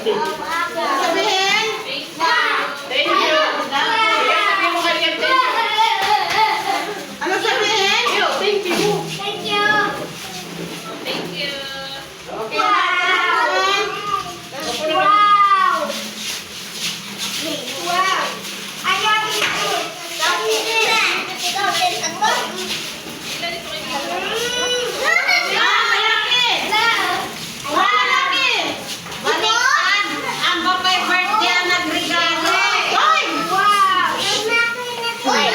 Sabihin? Thank you. Sabi mo kanya thank you. Ano sabihin? Thank you. Thank you. Thank you. Okay. Wow. Wow. I love you too. Love you too. Balikan! Ang bapay birthday ang nagregalo. Hoy! Wow. Hoy!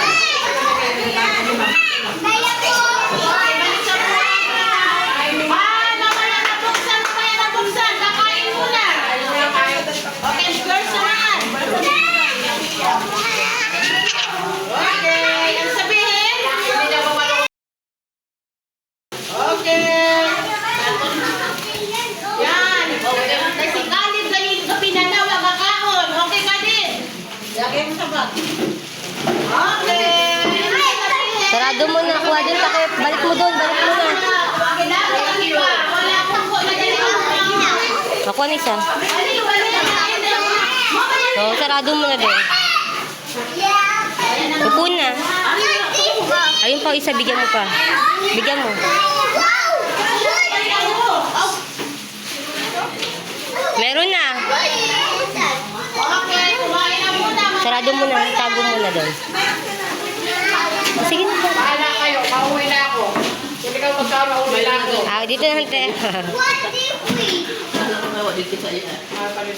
Kaya po. Hoy, balikan mo. Naman na nabuksan mo kaya nabuksan. Kakain muna. Okay, girls naman. Okay, ang sabihin? Okay. Yan. Kasi kalib ganyan sa pinanaw ang kakaon. Okay, kalib. Lagay mo sa bag. Okay. Sarado mo na. Kuha din ka kayo. Balik mo doon. Balik mo na. Wala akong po na ganyan. Makuha na isa. Oo, sarado mo na din. Upo na. Ayun pa, isa. Bigyan mo pa. Bigyan mo. Meron na. Okay, kumain na muna. Sarado mo na. Tago mo na doon. Sige na. Bahala kayo. Pauwi na ako. Kung ikaw magkano, uwi na ako. Ah, dito na, hante. What did we?